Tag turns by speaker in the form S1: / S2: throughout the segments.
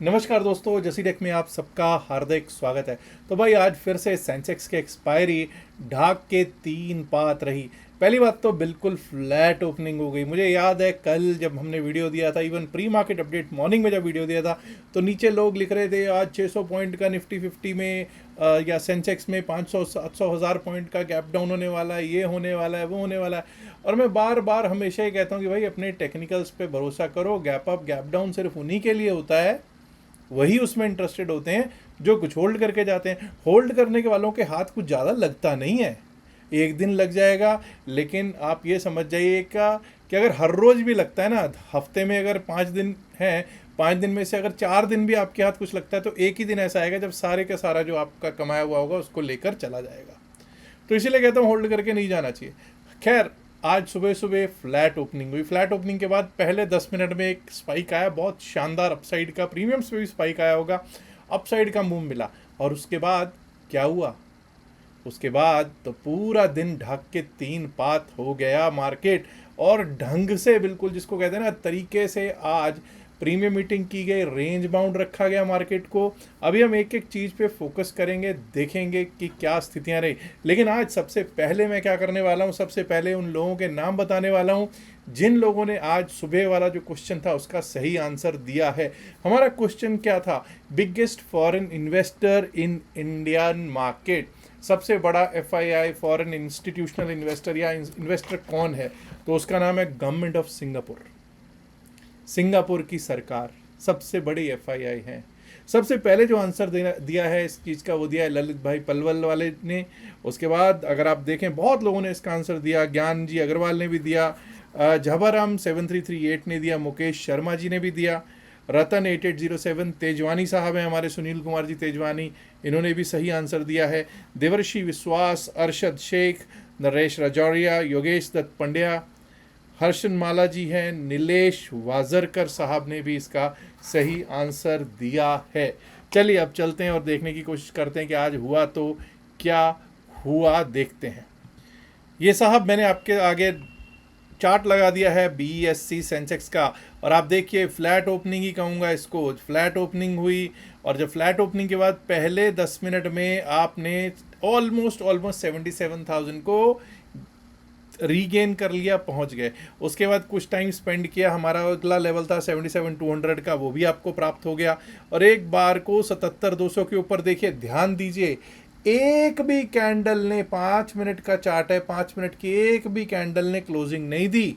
S1: नमस्कार दोस्तों, जसी टेक में आप सबका हार्दिक स्वागत है। तो भाई आज फिर से सेंसेक्स की एक्सपायरी ढाक के 3 पात रही। पहली बात तो बिल्कुल फ्लैट ओपनिंग हो गई। मुझे याद है कल जब हमने वीडियो दिया था, even pre market update morning में जब वीडियो दिया था, तो नीचे लोग लिख रहे थे आज 600 पॉइंट का निफ्टी 50 में या सेंसेक्स में 500 700 हज़ार पॉइंट का गैप डाउन होने वाला है, ये होने वाला है, वो होने वाला है। और मैं बार बार हमेशा ही कहता हूँ कि भाई अपने टेक्निकल्स पे भरोसा करो। गैप अप गैप डाउन सिर्फ उन्हीं के लिए होता है, वही उसमें इंटरेस्टेड होते हैं जो कुछ होल्ड करके जाते हैं। होल्ड करने के वालों के हाथ कुछ ज़्यादा लगता नहीं है, एक दिन लग जाएगा, लेकिन आप ये समझ जाइएगा कि अगर हर रोज़ भी लगता है ना, हफ्ते में अगर 5 दिन हैं, 5 दिन में से अगर 4 दिन भी आपके हाथ कुछ लगता है, तो एक ही दिन ऐसा आएगा जब सारे का सारा जो आपका कमाया हुआ होगा उसको लेकर चला जाएगा। तो इसीलिए कहता हूँ होल्ड करके नहीं जाना चाहिए। खैर, आज सुबह सुबह फ्लैट ओपनिंग हुई। फ्लैट ओपनिंग के बाद पहले 10 मिनट में एक स्पाइक आया, बहुत शानदार अपसाइड का, प्रीमियम्स पे भी स्पाइक आया होगा, अपसाइड का मूव मिला। और उसके बाद क्या हुआ? उसके बाद तो पूरा दिन ढक के 3 पात हो गया मार्केट, और ढंग से, बिल्कुल जिसको कहते हैं ना तरीके से, आज प्रीमियम मीटिंग की गई, रेंज बाउंड रखा गया मार्केट को। अभी हम एक एक चीज़ पे फोकस करेंगे, देखेंगे कि क्या स्थितियां रही। लेकिन आज सबसे पहले मैं क्या करने वाला हूँ, सबसे पहले उन लोगों के नाम बताने वाला हूँ जिन लोगों ने आज सुबह वाला जो क्वेश्चन था उसका सही आंसर दिया है। हमारा क्वेश्चन क्या था? Biggest foreign investor in Indian market, सबसे बड़ा एफआईआई फॉरेन इंस्टीट्यूशनल इन्वेस्टर या इन्वेस्टर कौन है? तो उसका नाम है गवर्नमेंट ऑफ सिंगापुर। सिंगापुर की सरकार सबसे बड़ी एफआईआई है। सबसे पहले जो आंसर दिया है इस चीज़ का, वो दिया है ललित भाई पलवल वाले ने। उसके बाद अगर आप देखें, बहुत लोगों ने इसका आंसर दिया। ज्ञान जी अग्रवाल ने भी दिया, झबाराम 7338 ने दिया, मुकेश शर्मा जी ने भी दिया, रतन 8807, तेजवानी साहब हैं हमारे, सुनील कुमार जी तेजवानी, इन्होंने भी सही आंसर दिया है। देवर्षि विश्वास, अरशद शेख, नरेश राजौरिया, योगेश दत्त पंड्या, हर्षन माला जी हैं, नीलेश वाजरकर साहब ने भी इसका सही आंसर दिया है। चलिए अब चलते हैं और देखने की कोशिश करते हैं कि आज हुआ तो क्या हुआ, देखते हैं। ये साहब मैंने आपके आगे चार्ट लगा दिया है बीएससी सेंसेक्स का, और आप देखिए फ्लैट ओपनिंग ही कहूँगा इसको। फ्लैट ओपनिंग हुई, और जब फ्लैट ओपनिंग के बाद पहले 10 मिनट में आपने ऑलमोस्ट 77,000 को रीगेन कर लिया, पहुंच गए। उसके बाद कुछ टाइम स्पेंड किया, हमारा अगला लेवल था 77,200 का, वो भी आपको प्राप्त हो गया। और एक बार को 77,200 के ऊपर देखिए, ध्यान दीजिए, एक भी कैंडल ने, 5 मिनट का चार्ट है, 5 मिनट की एक भी कैंडल ने क्लोजिंग नहीं दी।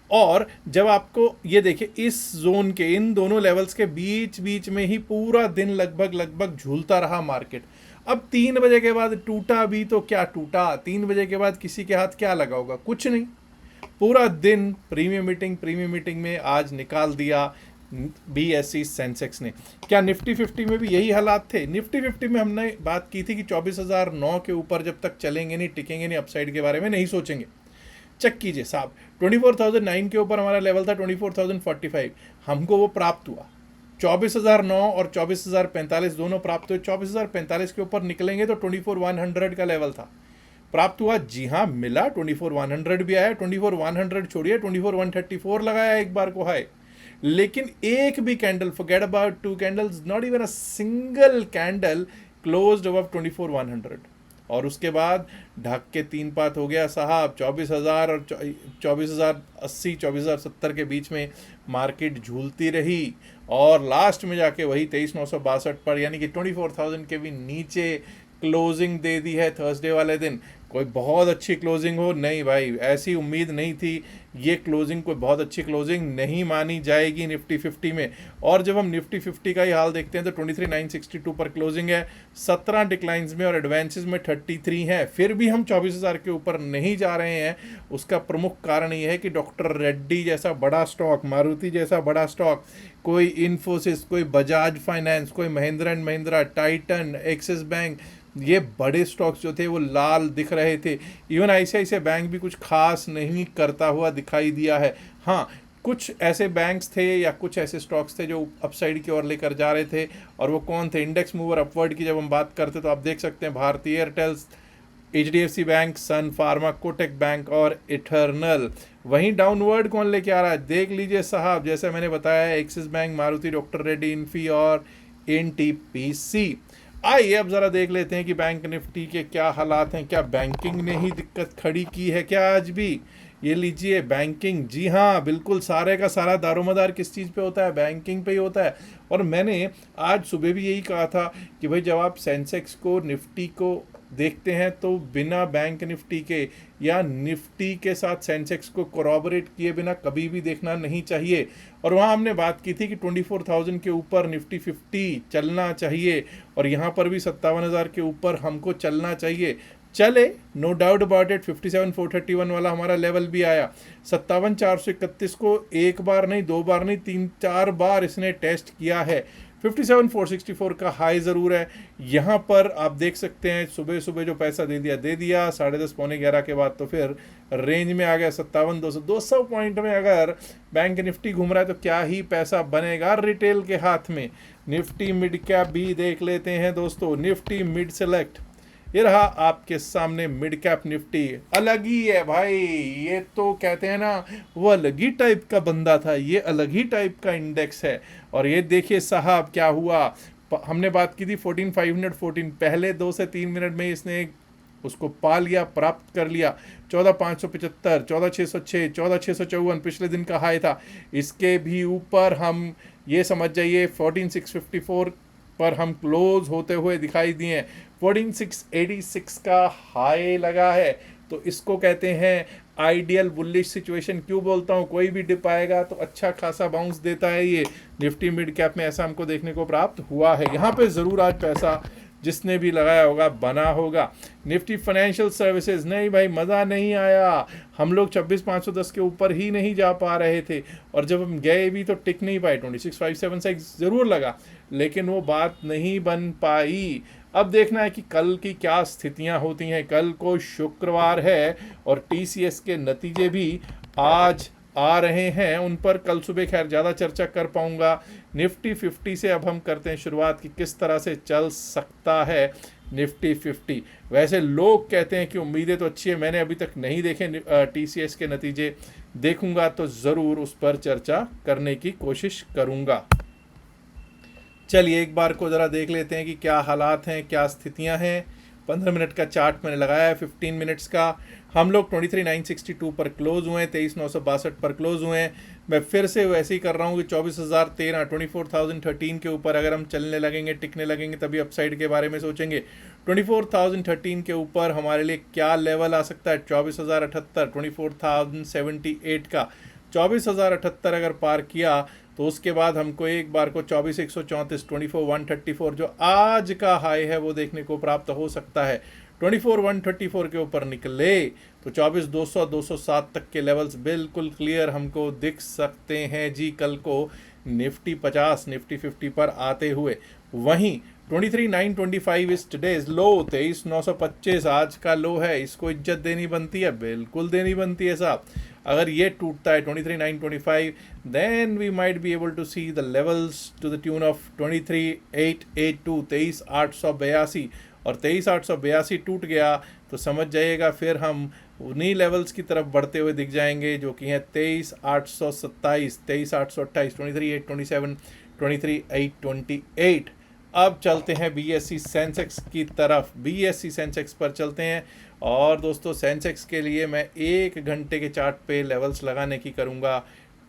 S1: और जब आपको ये देखिए, इस जोन के, इन दोनों लेवल्स के बीच बीच में ही पूरा दिन लगभग लगभग झूलता रहा मार्केट। अब 3 बजे के बाद टूटा भी तो क्या टूटा, 3 बजे के बाद किसी के हाथ क्या लगा होगा? कुछ नहीं। पूरा दिन प्रीमियम मीटिंग में आज निकाल दिया बीएससी सेंसेक्स ने। क्या निफ्टी 50 में भी यही हालात थे? निफ्टी 50 में हमने बात की थी कि 24,009 के ऊपर जब तक चलेंगे नहीं, टिकेंगे नहीं, अपसाइड के बारे में नहीं सोचेंगे। चेक कीजिए साहब, 24,009 के ऊपर हमारा लेवल था 24,045, हमको वो प्राप्त हुआ। 24,009 और 24,045 दोनों प्राप्त हुए। 24,045 के ऊपर निकलेंगे तो 24,100 का लेवल था, प्राप्त हुआ। जी हाँ, मिला, 24,100 भी आया। 24,100 छोड़िए, 24,134 लगाया एक बार को हाई। लेकिन एक भी candle, forget about 2 candles, not even a single candle closed above 24,100। और उसके बाद ढक के 3 पात हो गया साहब। 24,000 और 24,080, 24,070 के बीच में मार्केट झूलती रही, और लास्ट में जाके वही 23,962 पर, यानी कि 24,000 के भी नीचे क्लोजिंग दे दी है थर्सडे वाले दिन। कोई बहुत अच्छी क्लोजिंग हो? नहीं भाई, ऐसी उम्मीद नहीं थी। ये क्लोजिंग कोई बहुत अच्छी क्लोजिंग नहीं मानी जाएगी निफ्टी 50 में। और जब हम निफ्टी 50 का ही हाल देखते हैं तो 23,962 पर क्लोजिंग है, 17 डिक्लाइंस में, और एडवांसेस में 33 हैं। फिर भी हम 24,000 के ऊपर नहीं जा रहे हैं। उसका प्रमुख कारण ये है कि डॉक्टर रेड्डी जैसा बड़ा स्टॉक, मारुति जैसा बड़ा स्टॉक, कोई इन्फोसिस, कोई बजाज फाइनेंस, कोई Mahindra and Mahindra, Titan, axis bank, ये बड़े स्टॉक्स जो थे वो लाल दिख रहे थे। इवन आईसीआईसीआई बैंक भी कुछ खास नहीं करता हुआ दिखाई दिया है। हाँ, कुछ ऐसे बैंक्स थे या कुछ ऐसे स्टॉक्स थे जो अपसाइड की ओर लेकर जा रहे थे, और वो कौन थे? इंडेक्स मूवर अपवर्ड की जब हम बात करते तो आप देख सकते हैं भारतीय एयरटेल, HDFC बैंक, सन फार्मा, कोटक बैंक और इटर्नल। वहीं डाउनवर्ड कौन लेके आ रहा है देख लीजिए साहब, जैसे मैंने बताया axis bank, Maruti, doctor Reddy, Infy और NTPC। आइए अब ज़रा देख लेते हैं कि बैंक निफ्टी के क्या हालात हैं। क्या बैंकिंग ने ही दिक्कत खड़ी की है क्या आज भी? ये लीजिए बैंकिंग, जी हाँ बिल्कुल, सारे का सारा दारोमदार किस चीज़ पे होता है? बैंकिंग पे ही होता है। और मैंने आज सुबह भी यही कहा था कि भाई जब आप सेंसेक्स को, निफ्टी को देखते हैं तो बिना बैंक निफ्टी के या निफ्टी के साथ सेंसेक्स को कोरॉबरेट किए बिना कभी भी देखना नहीं चाहिए। और वहाँ हमने बात की थी कि 24,000 के ऊपर निफ्टी 50 चलना चाहिए और यहाँ पर भी 57,000 के ऊपर हमको चलना चाहिए। चले, नो डाउट अबाउट इट। 57,431 वाला हमारा लेवल भी आया। 57,431 को एक बार नहीं, दो बार नहीं, 3-4 बार इसने टेस्ट किया है। 57,464 का हाई ज़रूर है। यहाँ पर आप देख सकते हैं सुबह सुबह जो पैसा दे दिया 10:30 पौने 11 के बाद तो फिर रेंज में आ गया 57,200। 200 पॉइंट में अगर बैंक निफ्टी घूम रहा है तो क्या ही पैसा बनेगा रिटेल के हाथ में। निफ्टी मिड कैप भी देख लेते हैं दोस्तों। निफ्टी मिड सेलेक्ट, ये रहा आपके सामने मिड कैप निफ्टी। अलग ही है भाई, ये तो कहते हैं ना वो अलग ही टाइप का बंदा था, ये अलग ही टाइप का इंडेक्स है। और ये देखिए साहब क्या हुआ, हमने बात की थी 14,514, पहले 2 से 3 मिनट में इसने उसको पा लिया, प्राप्त कर लिया। 14,575, 14,606, 14,654 पिछले दिन का हाई था। इसके भी ऊपर हम ये समझ जाइए 14,654 पर हम क्लोज होते हुए दिखाई दिए। 14,686 का हाई लगा है, तो इसको कहते हैं आइडियल बुलिश सिचुएशन। क्यों बोलता हूँ, कोई भी डिप आएगा तो अच्छा खासा बाउंस देता है। ये निफ्टी मिड कैप में ऐसा हमको देखने को प्राप्त हुआ है। यहाँ पे ज़रूर आज पैसा जिसने भी लगाया होगा बना होगा। निफ्टी फाइनेंशियल सर्विसेज, नहीं भाई मज़ा नहीं आया। हम लोग 26,510 के ऊपर ही नहीं जा पा रहे थे और जब हम गए भी तो टिक नहीं पाए। 26,576 ज़रूर लगा लेकिन वो बात नहीं बन पाई। अब देखना है कि कल की क्या स्थितियां होती हैं। कल को शुक्रवार है और TCS के नतीजे भी आज आ रहे हैं, उन पर कल सुबह खैर ज़्यादा चर्चा कर पाऊंगा। निफ्टी 50 से अब हम करते हैं शुरुआत कि किस तरह से चल सकता है निफ्टी 50। वैसे लोग कहते हैं कि उम्मीदें तो अच्छी है, मैंने अभी तक नहीं देखे TCS के नतीजे, देखूंगा तो ज़रूर उस पर चर्चा करने की कोशिश करूंगा। चलिए एक बार को ज़रा देख लेते हैं कि क्या हालात हैं, क्या स्थितियां हैं। 15 मिनट का चार्ट मैंने लगाया है, 15 मिनट्स का। हम लोग 23,962 पर क्लोज हुए हैं, 23,962 पर क्लोज हुए हैं। मैं फिर से वैसे ही कर रहा हूँ कि 24,013, 24,013 के ऊपर अगर हम चलने लगेंगे, टिकने लगेंगे, तभी अपसाइड के बारे में सोचेंगे। 24,013 के ऊपर हमारे लिए क्या लेवल आ सकता है? 24,078, 24,078 का 24,078 अगर पार किया तो उसके बाद हमको एक बार को 24,134, 24,134 जो आज का हाई है वो देखने को प्राप्त हो सकता है। 24,134 के ऊपर निकले तो 24,200, 207 तक के लेवल्स बिल्कुल क्लियर हमको दिख सकते हैं जी कल को निफ्टी 50, निफ्टी 50 पर आते हुए। वहीं 23,925 इज टुडेज लो, 23,925 आज का लो है। इसको इज्जत देनी बनती है, बिल्कुल देनी बनती है साहब। अगर ये टूटता है 23,925, then we might be able to see the levels to the tune of 23,882, 23,882। और 23,882 टूट गया तो समझ जाइएगा फिर हम उन्हीं लेवल्स की तरफ बढ़ते हुए दिख जाएंगे जो कि हैं 23,827, 23,828, 23,827, 23,828। अब चलते हैं BSE सेंसेक्स की तरफ। BSE सेंसेक्स पर चलते हैं और दोस्तों सेंसेक्स के लिए मैं 1 घंटे के चार्ट पे लेवल्स लगाने की करूँगा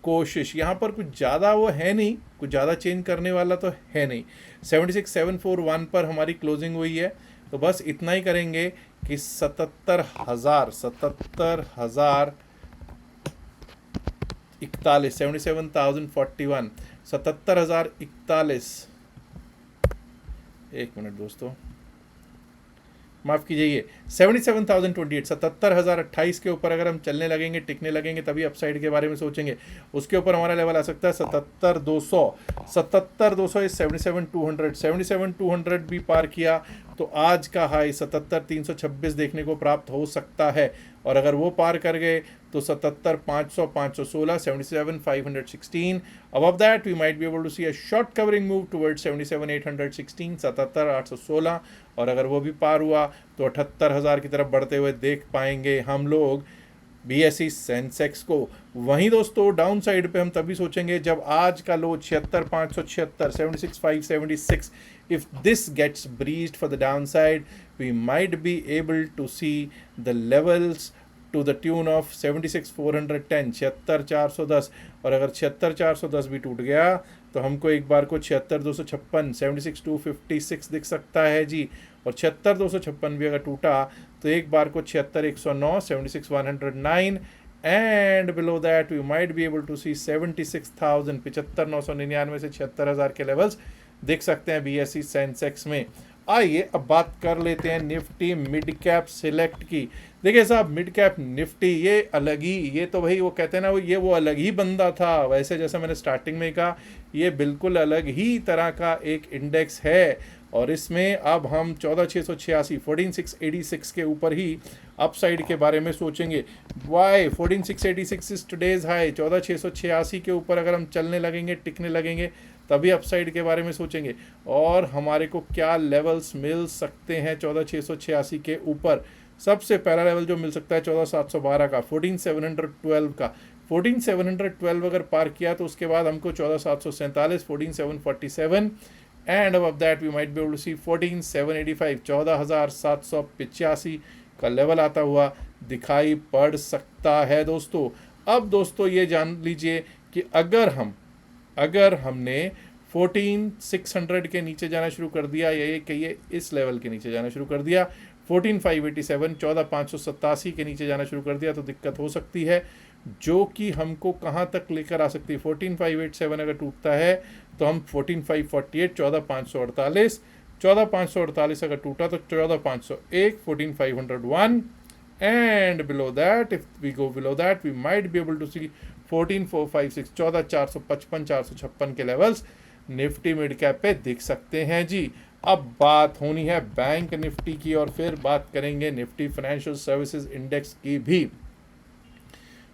S1: कोशिश। यहाँ पर कुछ ज़्यादा वो है नहीं, कुछ ज़्यादा चेंज करने वाला तो है नहीं। 76,741 पर हमारी क्लोजिंग हुई है, तो बस इतना ही करेंगे कि 77,041, 77,041, 77,041। एक मिनट दोस्तों, माफ़ कीजिए, 77,028, 77,028 के ऊपर अगर हम चलने लगेंगे, टिकने लगेंगे, तभी अपसाइड के बारे में सोचेंगे। उसके ऊपर हमारा लेवल आ सकता है 77,200, 77,200 इज 77,200, 77,200 भी पार किया तो आज का हाई 77,326 देखने को प्राप्त हो सकता है। और अगर वो पार कर गए तो 77,500, 516, 77,516. Above that we might be able to see a short covering move towards 77,816, 77,816. और अगर वो भी पार हुआ तो 78,000 की तरफ बढ़ते हुए देख पाएंगे हम लोग BSE सेंसेक्स को. वहीं दोस्तों डाउन साइड पे हम तभी सोचेंगे जब आज का लो 76,576, 76,576, if this gets breached for the downside, we might be able to see the levels to the tune of 76,410, 76,410. और अगर 76,410 भी टूट गया तो हमको एक बार को 76,256, 76,256 दिख सकता है जी. और 76,256 भी अगर टूटा तो एक बार को 76,109, 76,109. And below that we might be able to see 76,000, 75,999 से 76,000 के लेवल्स देख सकते हैं BSE सेंसेक्स में. आइए अब बात कर लेते हैं निफ्टी मिड कैप सिलेक्ट की. देखिए साहब, मिड कैप निफ्टी ये अलग ही, ये तो भाई वो कहते हैं ना, वो अलग ही बंदा था. वैसे जैसे मैंने स्टार्टिंग में कहा, ये बिल्कुल अलग ही तरह का एक इंडेक्स है. और इसमें अब हम 14,686, 14,686 के ऊपर ही अपसाइड के बारे में सोचेंगे. Y 14,686 is today's high. 14,686 के ऊपर अगर हम चलने लगेंगे, टिकने लगेंगे, तभी अपसाइड के बारे में सोचेंगे. और हमारे को क्या लेवल्स मिल सकते हैं 14,686 के ऊपर. सबसे पहला लेवल जो मिल सकता है 14,712 का, 14,712 का. 14,712 अगर पार किया तो उसके बाद हमको 14,747, 14,747 and above that we might be able to see 14,785, 14,785 का लेवल आता हुआ दिखाई पड़ सकता है दोस्तों. अब दोस्तों ये जान लीजिए कि अगर हमने 14,600 के नीचे जाना शुरू कर दिया, या ये कहिए इस लेवल के नीचे जाना शुरू कर दिया, 14,587, 14,587 के नीचे जाना शुरू कर दिया, तो दिक्कत हो सकती है, जो कि हमको कहाँ तक लेकर आ सकती है. 14,587 अगर टूटता है तो हम 14,548, 14,548, 14,548 अगर टूटा तो 14,501, 14,501. And below that, if we go below that, we might be able to see 14,456, 14,455, 456 के लेवल्स निफ्टी मिड कैप पे दिख सकते हैं जी. अब बात होनी है बैंक निफ्टी की, और फिर बात करेंगे निफ्टी फाइनेंशियल सर्विसेज इंडेक्स की भी.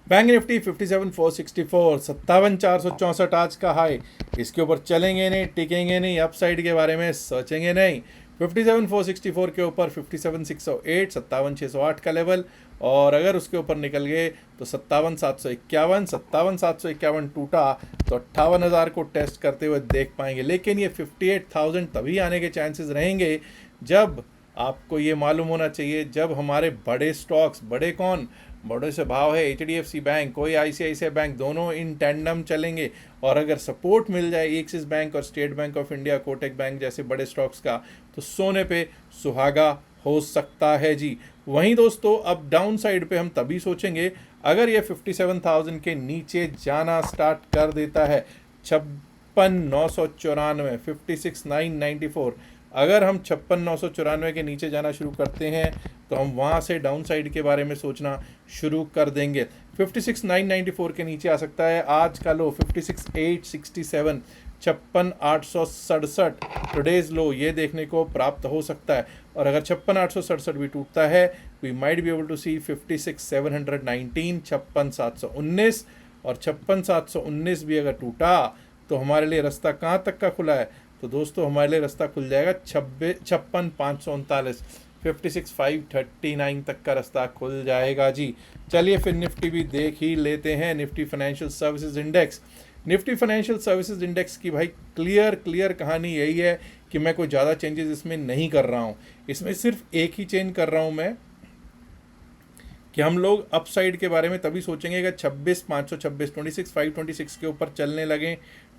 S1: बैंक निफ्टी 57,464, 57,464 आज का हाई. इसके ऊपर चलेंगे नहीं, टिकेंगे नहीं, अपसाइड के बारे में सोचेंगे नहीं. 57,464 के ऊपर 57,608, 57,608 का लेवल. और अगर उसके ऊपर निकल गए तो 57,751, 57,751 टूटा तो 58,000 को टेस्ट करते हुए देख पाएंगे. लेकिन ये 58,000 तभी आने के चांसेस रहेंगे जब आपको ये मालूम होना चाहिए, जब हमारे बड़े स्टॉक्स, बड़े कौन, बड़े से भाव है HDFC बैंक, कोई ICICI बैंक, दोनों इन टैंडम चलेंगे. और अगर सपोर्ट मिल जाए एक्सिस बैंक और state bank of India, Kotak bank जैसे बड़े स्टॉक्स का, तो सोने पे सुहागा हो सकता है जी. वहीं दोस्तों अब डाउन साइड पे हम तभी सोचेंगे अगर ये 57,000 के नीचे जाना स्टार्ट कर देता है. 56,994, 56,994, अगर हम 56,994 के नीचे जाना शुरू करते हैं तो हम वहाँ से डाउन साइड के बारे में सोचना शुरू कर देंगे. 56,994 के नीचे आ सकता है आज का लो 56,867, 56,867 टुडेज लो, ये देखने को प्राप्त हो सकता है. और अगर 56,867 भी टूटता है, we might be able to see 56,719, 56,719. और 56,719 भी अगर टूटा तो हमारे लिए रास्ता कहाँ तक का खुला है, तो दोस्तों हमारे लिए रास्ता खुल जाएगा 56,539, 56,539 तक का रास्ता खुल जाएगा जी. चलिए फिर निफ्टी भी देख ही लेते हैं. Nifty financial services index. Nifty financial services index की भाई क्लियर कहानी यही है कि मैं कोई ज़्यादा चेंजेस इसमें नहीं कर रहा हूँ. इसमें सिर्फ एक ही चेंज कर रहा हूँ मैं, कि हम लोग अपसाइड के बारे में तभी सोचेंगे कि 26,526, 26,526 के ऊपर चलने लगें,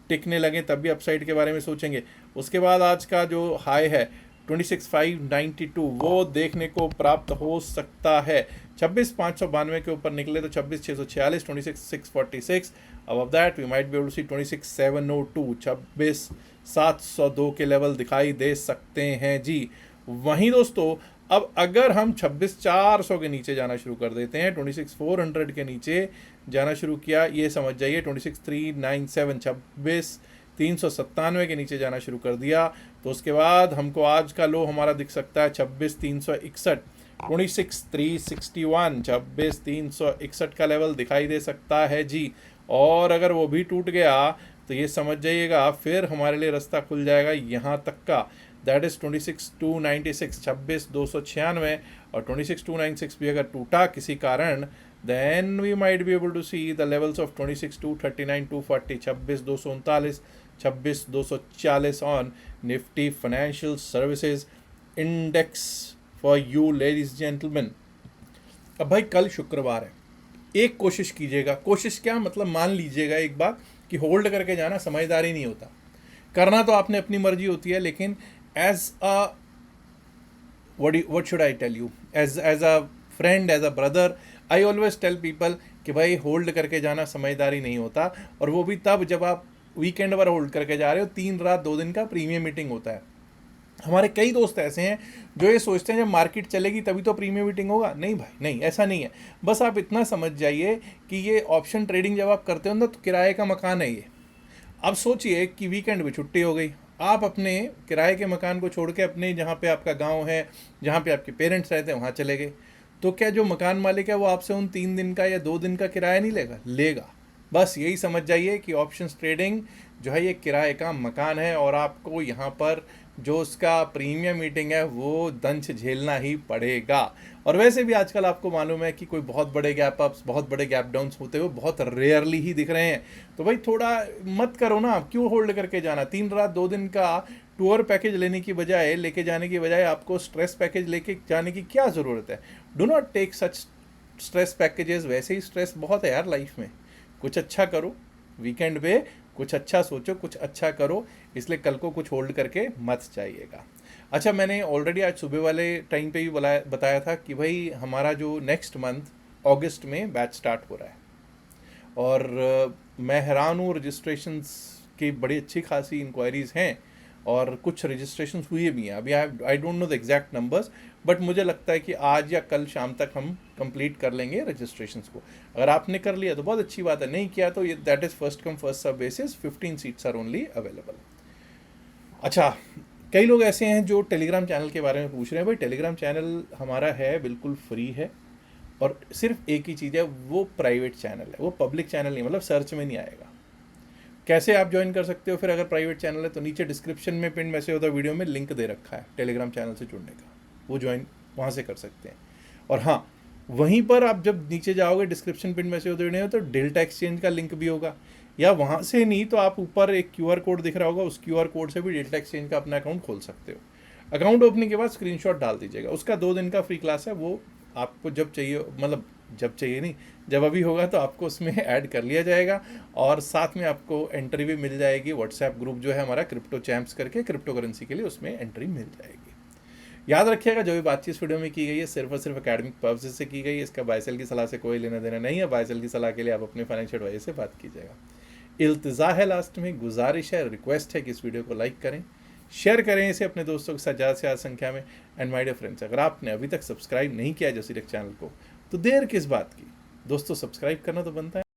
S1: टिकने लगें, तभी अपसाइड के बारे में सोचेंगे. उसके बाद आज का जो हाई है 26,592 वो देखने को प्राप्त हो सकता है. 26,592 के ऊपर निकले तो 26,646, 26,646. Above that we might be able to see 26,702, 26,702 के लेवल दिखाई दे सकते हैं जी. वहीं दोस्तों अब अगर हम 26,400 के नीचे जाना शुरू कर देते हैं, 26,400 के नीचे जाना शुरू किया, ये समझ जाइए 26,397, 26,397 के नीचे जाना शुरू कर दिया, तो उसके बाद हमको आज का लो हमारा दिख सकता है 26,361, 26,361, 26,361 का लेवल दिखाई दे सकता है जी। और अगर वो भी टूट गया तो ये समझ जाइएगा फिर हमारे लिए रास्ता खुल जाएगा यहाँ तक का, दैट इज़ 26,296, 26,296। और 26,296 भी अगर टूटा किसी कारण, then we might be able to see the levels of 26,239, 240, 26,239, 26,240 on Nifty Financial Services Index for you ladies and gentlemen। अब भाई कल शुक्रवार है, एक कोशिश कीजिएगा, कोशिश क्या मतलब मान लीजिएगा एक बात कि होल्ड करके जाना समझदारी नहीं होता, करना तो आपने अपनी मर्जी होती है, लेकिन as a what should I tell you, as a friend, as a brother, I always tell people कि भाई होल्ड करके जाना समझदारी नहीं होता, और वो भी तब जब आप वीकेंड पर होल्ड करके जा रहे हो, 3 रात 2 दिन का प्रीमियम मीटिंग होता है। हमारे कई दोस्त ऐसे हैं जो ये सोचते हैं जब मार्केट चलेगी तभी तो प्रीमियम मीटिंग होगा। नहीं भाई नहीं, ऐसा नहीं है। बस आप इतना समझ जाइए कि ये ऑप्शन ट्रेडिंग जब आप करते हो ना तो किराए का मकान है ये। अब सोचिए कि वीकेंड में छुट्टी हो गई, आप अपने किराए के मकान को छोड़ के अपने जहाँ पे आपका गांव है, जहाँ पे आपके पेरेंट्स रहते हैं, वहाँ चले गए, तो क्या जो मकान मालिक है वो आपसे उन 3 दिन का या 2 दिन का किराया नहीं लेगा? लेगा। बस यही समझ जाइए कि ऑप्शंस ट्रेडिंग जो है ये किराए का मकान है, और आपको यहाँ पर जो उसका प्रीमियम मीटिंग है वो दंश झेलना ही पड़ेगा। और वैसे भी आजकल आपको मालूम है कि कोई बहुत बड़े गैप अप्स, बहुत बड़े गैप डाउन्स होते हुए बहुत रेयरली ही दिख रहे हैं। तो भाई थोड़ा मत करो ना, क्यों होल्ड करके जाना? 3 रात 2 दिन का टूर पैकेज लेने की बजाय, लेके जाने की बजाय आपको स्ट्रेस पैकेज लेके जाने की क्या ज़रूरत है? Do not take such stress packages. वैसे ही स्ट्रेस बहुत है यार लाइफ में। कुछ अच्छा करो, वीकेंड पे कुछ अच्छा सोचो, कुछ अच्छा करो, इसलिए कल को कुछ होल्ड करके मत जाइएगा। अच्छा, मैंने ऑलरेडी आज सुबह वाले टाइम पे ही बताया था कि भाई हमारा जो नेक्स्ट मंथ अगस्त में बैच स्टार्ट हो रहा है, और मैं हैरान हूँ, रजिस्ट्रेशंस की बड़ी अच्छी खासी इंक्वायरीज़ हैं, और कुछ रजिस्ट्रेशन हुए भी हैं। अभी I don't know the exact numbers, but मुझे लगता है कि आज या कल शाम तक हम कंप्लीट कर लेंगे रजिस्ट्रेशंस को। अगर आपने कर लिया तो बहुत अच्छी बात है, नहीं किया तो ये that is first come first serve basis, 15 seats are only available. अच्छा, कई लोग ऐसे हैं जो टेलीग्राम चैनल के बारे में पूछ रहे हैं। भाई टेलीग्राम चैनल हमारा है, बिल्कुल फ्री है, और सिर्फ एक ही चीज़ है, वो प्राइवेट चैनल है, वो पब्लिक चैनल नहीं, मतलब सर्च में नहीं आएगा। कैसे आप ज्वाइन कर सकते हो फिर अगर प्राइवेट चैनल है? तो नीचे डिस्क्रिप्शन में पिन मैसेज होता है वीडियो में, लिंक दे रखा है टेलीग्राम चैनल से जुड़ने का, वो ज्वाइन वहाँ से कर सकते हैं। और हाँ, वहीं पर आप जब नीचे जाओगे डिस्क्रिप्शन पिन मैसेज होते हो तो डेल्टा एक्सचेंज का लिंक भी होगा, या वहाँ से नहीं तो आप ऊपर एक QR कोड दिख रहा होगा, उस QR कोड से भी डेल्टा एक्सचेंज का अपना अकाउंट खोल सकते हो। अकाउंट ओपनिंग के बाद स्क्रीनशॉट डाल दीजिएगा, उसका 2 दिन का फ्री क्लास है, वो आपको जब चाहिए, मतलब जब चाहिए नहीं, जब अभी होगा तो आपको उसमें ऐड कर लिया जाएगा, और साथ में आपको एंट्री भी मिल जाएगी। व्हाट्सएप ग्रुप जो है हमारा क्रिप्टो चैम्प्स करके, क्रिप्टो करेंसी के लिए, उसमें एंट्री मिल जाएगी। याद रखिएगा, जो भी बातचीत इस वीडियो में की गई है सिर्फ और सिर्फ एकेडमिक पर्पसेस से की गई है, इसका बाय सेल की सलाह से कोई लेना देना नहीं है। बाय सेल की सलाह के लिए आप अपने फाइनेंशियल एडवाइजर से बात कीजिएगा। इल्तिजा है, लास्ट में गुजारिश है, रिक्वेस्ट है कि इस वीडियो को लाइक करें, शेयर करें इसे अपने दोस्तों के साथ ज़्यादा से ज़्यादा संख्या में। एंड माय डियर फ्रेंड्स, अगर आपने अभी तक सब्सक्राइब नहीं किया जोशी टेक चैनल को, तो देर किस बात की दोस्तों, सब्सक्राइब करना तो बनता है।